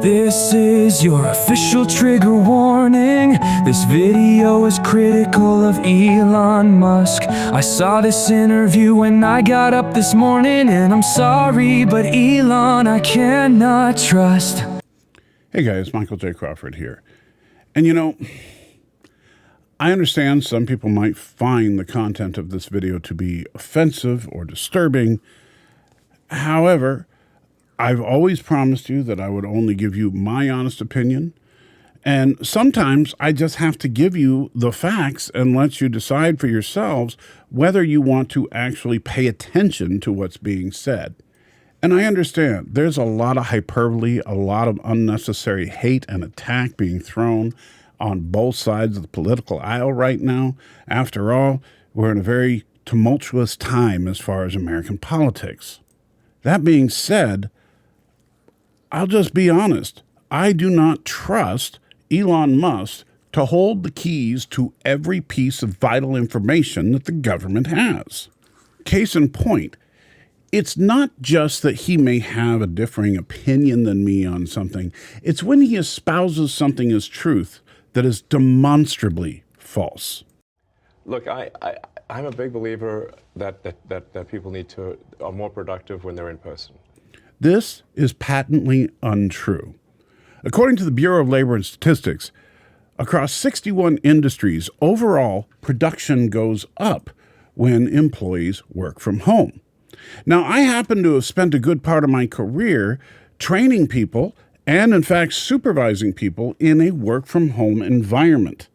This is your official trigger warning. This video is critical of Elon Musk. I saw this interview when I got up this morning, and I'm sorry, but Elon I cannot trust. Hey guys, Michael J. Crawford here. And you know, I understand some people might find the content of this video to be offensive or disturbing. However, I've always promised you that I would only give you my honest opinion. And sometimes I just have to give you the facts and let you decide for yourselves whether you want to actually pay attention to what's being said. And I understand there's a lot of hyperbole, a lot of unnecessary hate and attack being thrown on both sides of the political aisle right now. After all, we're in a very tumultuous time as far as American politics. That being said, I'll just be honest. I do not trust Elon Musk to hold the keys to every piece of vital information that the government has. Case in point, it's not just that he may have a differing opinion than me on something. It's when he espouses something as truth that is demonstrably false. Look, I'm a big believer that people are more productive when they're in person. This is patently untrue. According to the Bureau of Labor and Statistics, across 61 industries, overall production goes up when employees work from home. Now, I happen to have spent a good part of my career training people and, in fact, supervising people in a work-from-home environment.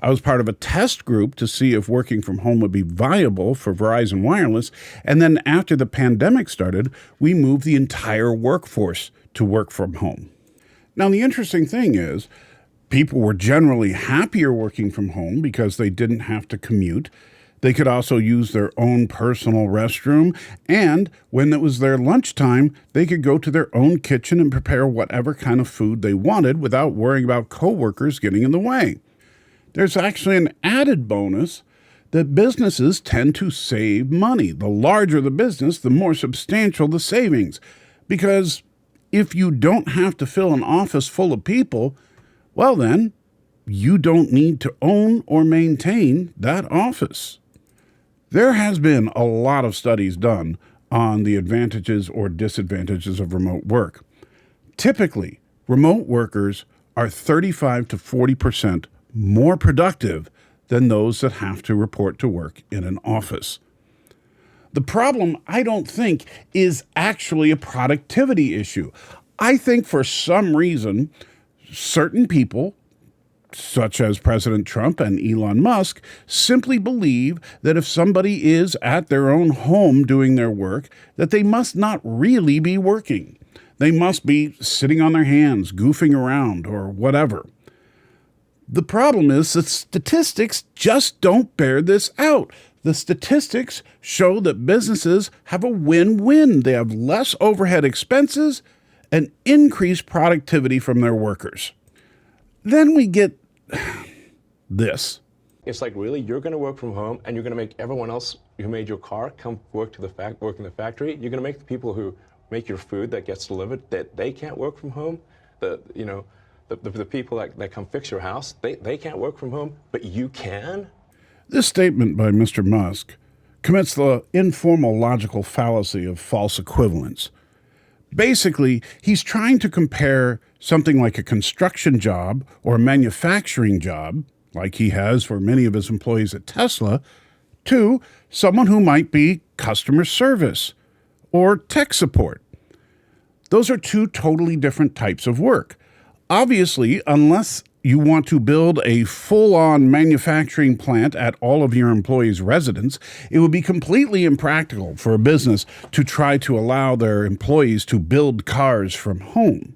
I was part of a test group to see if working from home would be viable for Verizon Wireless, and then after the pandemic started, we moved the entire workforce to work from home. Now, the interesting thing is, people were generally happier working from home because they didn't have to commute. They could also use their own personal restroom, and when it was their lunchtime, they could go to their own kitchen and prepare whatever kind of food they wanted without worrying about coworkers getting in the way. There's actually an added bonus that businesses tend to save money. The larger the business, the more substantial the savings. Because if you don't have to fill an office full of people, well then, you don't need to own or maintain that office. There has been a lot of studies done on the advantages or disadvantages of remote work. Typically, remote workers are 35 to 40% more productive than those that have to report to work in an office. The problem, I don't think, is actually a productivity issue. I think for some reason, certain people, such as President Trump and Elon Musk, simply believe that if somebody is at their own home doing their work, that they must not really be working. They must be sitting on their hands, goofing around, or whatever. The problem is that statistics just don't bear this out. The statistics show that businesses have a win-win. They have less overhead expenses and increased productivity from their workers. Then we get this. It's like, really, you're going to work from home and you're going to make everyone else who made your car come work in the factory? You're going to make the people who make your food that gets delivered, that they can't work from home? The people that come fix your house, they can't work from home, but you can? This statement by Mr. Musk commits the informal logical fallacy of false equivalence. Basically, he's trying to compare something like a construction job or a manufacturing job, like he has for many of his employees at Tesla, to someone who might be customer service or tech support. Those are two totally different types of work. Obviously, unless you want to build a full-on manufacturing plant at all of your employees' residence, it would be completely impractical for a business to try to allow their employees to build cars from home.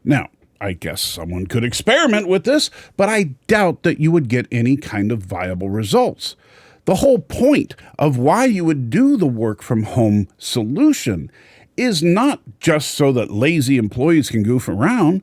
Now, I guess someone could experiment with this, but I doubt that you would get any kind of viable results. The whole point of why you would do the work-from-home solution is not just so that lazy employees can goof around,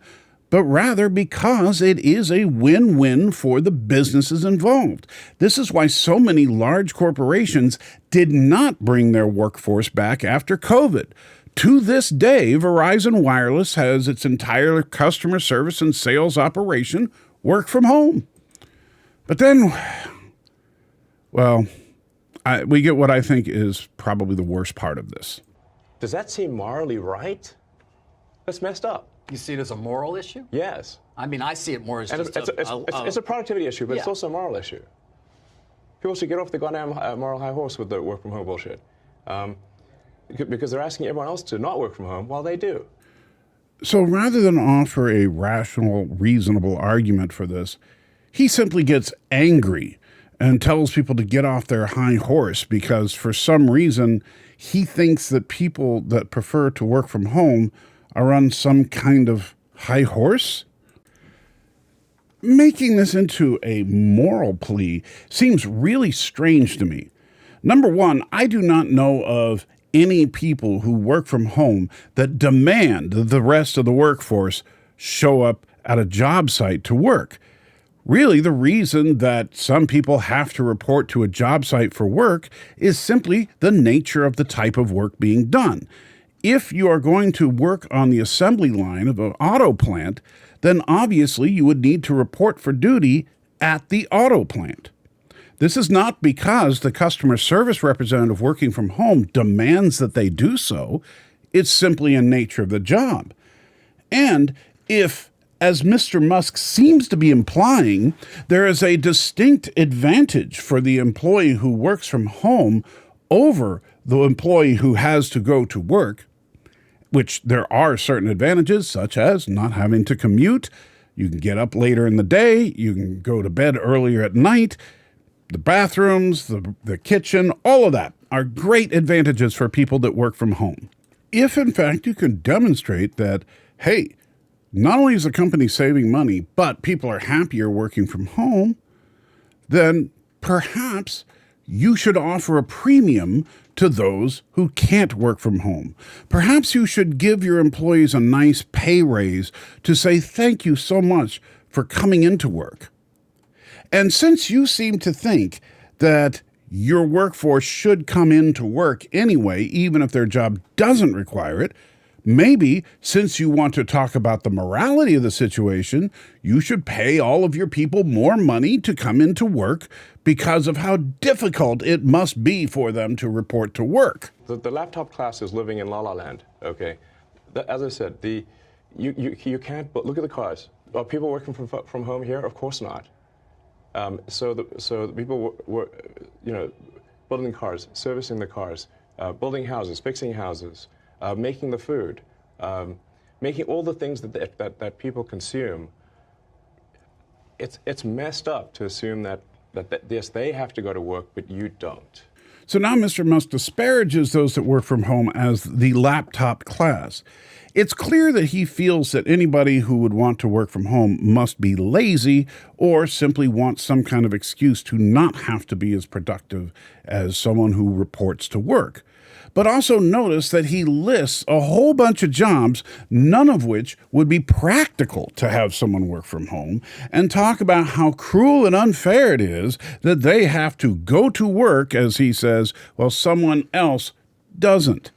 but rather because it is a win-win for the businesses involved. This is why so many large corporations did not bring their workforce back after COVID. To this day, Verizon Wireless has its entire customer service and sales operation work from home. But then, well, we get what I think is probably the worst part of this. Does that seem morally right? That's messed up. You see it as a moral issue? Yes. I mean, I see it more as And just it's a productivity issue, but it's Yeah. also a moral issue. People should get off the goddamn moral high horse with the work from home bullshit. Because they're asking everyone else to not work from home while they do. So rather than offer a rational, reasonable argument for this, he simply gets angry and tells people to get off their high horse because for some reason he thinks that people that prefer to work from home are on some kind of high horse. Making this into a moral plea seems really strange to me. Number one, I do not know of any people who work from home that demand that the rest of the workforce show up at a job site to work. Really, the reason that some people have to report to a job site for work is simply the nature of the type of work being done. If you are going to work on the assembly line of an auto plant, then obviously you would need to report for duty at the auto plant. This is not because the customer service representative working from home demands that they do so. It's simply a nature of the job. And if, as Mr. Musk seems to be implying, there is a distinct advantage for the employee who works from home over the employee who has to go to work, which there are certain advantages, such as not having to commute. You can get up later in the day. You can go to bed earlier at night. The bathrooms, the kitchen, all of that are great advantages for people that work from home. If, in fact, you can demonstrate that, hey, not only is the company saving money, but people are happier working from home, then perhaps you should offer a premium to those who can't work from home. Perhaps you should give your employees a nice pay raise to say thank you so much for coming into work. And since you seem to think that your workforce should come into work anyway, even if their job doesn't require it, maybe since you want to talk about the morality of the situation, you should pay all of your people more money to come into work because of how difficult it must be for them to report to work. The laptop class is living in la la land, okay? As I said, you can't, but look at the cars. Are people working from home here? Of course not. So the people were, building cars, servicing the cars, building houses, fixing houses, making the food, making all the things that people consume. It's messed up to assume that yes, they have to go to work, but you don't. So now Mr. Musk disparages those that work from home as the laptop class. It's clear that he feels that anybody who would want to work from home must be lazy or simply want some kind of excuse to not have to be as productive as someone who reports to work. But also notice that he lists a whole bunch of jobs, none of which would be practical to have someone work from home, and talk about how cruel and unfair it is that they have to go to work, as he says, while someone else doesn't.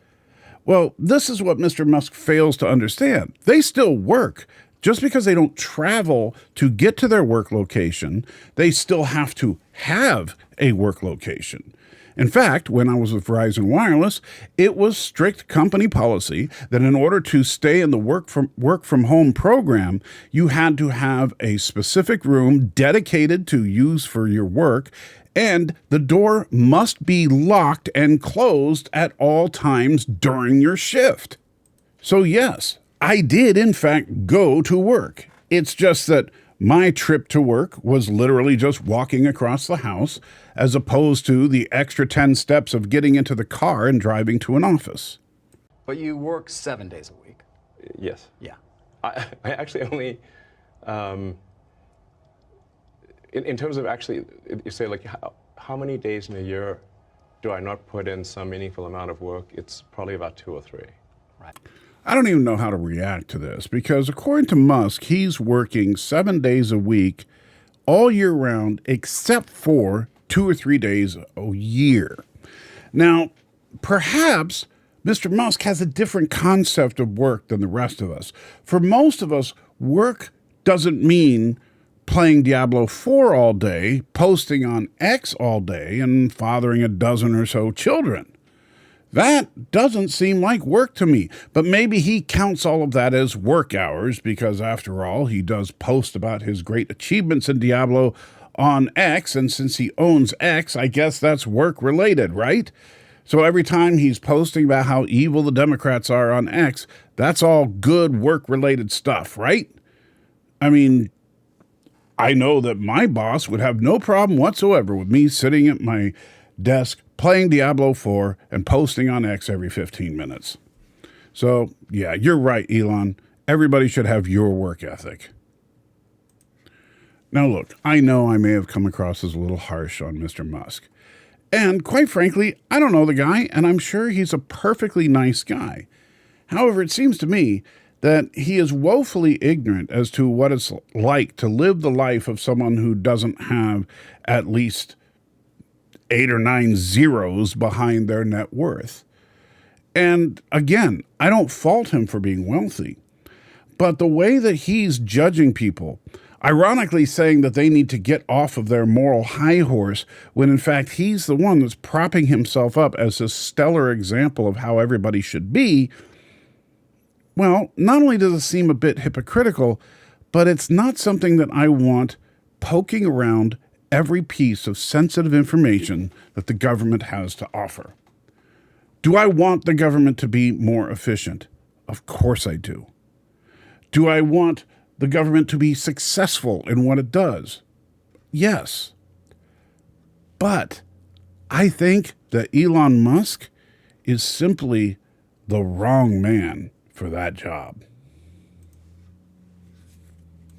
Well, this is what Mr. Musk fails to understand. They still work. Just because they don't travel to get to their work location, they still have to have a work location. In fact, when I was with Verizon Wireless, it was strict company policy that in order to stay in the work from home program, you had to have a specific room dedicated to use for your work, and the door must be locked and closed at all times during your shift. So yes, I did in fact go to work. It's just that my trip to work was literally just walking across the house as opposed to the extra 10 steps of getting into the car and driving to an office. But you work 7 days a week. Yes. Yeah. I actually only, in terms of actually, you say like how many days in a year do I not put in some meaningful amount of work? It's probably about 2 or 3. Right. I don't even know how to react to this because according to Musk, he's working 7 days a week all year round except for 2 or 3 days a year. Now, perhaps Mr. Musk has a different concept of work than the rest of us. For most of us, work doesn't mean playing Diablo 4 all day, posting on X all day, and fathering a dozen or so children. That doesn't seem like work to me, but maybe he counts all of that as work hours because, after all, he does post about his great achievements in Diablo on X, and since he owns X, I guess that's work-related, right? So every time he's posting about how evil the Democrats are on X, that's all good work-related stuff, right? I mean, I know that my boss would have no problem whatsoever with me sitting at my desk playing Diablo 4 and posting on X every 15 minutes. So, yeah, you're right, Elon. Everybody should have your work ethic. Now, look, I know I may have come across as a little harsh on Mr. Musk. And quite frankly, I don't know the guy, and I'm sure he's a perfectly nice guy. However, it seems to me that he is woefully ignorant as to what it's like to live the life of someone who doesn't have at least 8 or 9 zeros behind their net worth. And again, I don't fault him for being wealthy, but the way that he's judging people, ironically saying that they need to get off of their moral high horse, when in fact he's the one that's propping himself up as a stellar example of how everybody should be, well, not only does it seem a bit hypocritical, but it's not something that I want poking around every piece of sensitive information that the government has to offer. Do I want the government to be more efficient? Of course I do. Do I want the government to be successful in what it does? Yes. But I think that Elon Musk is simply the wrong man for that job.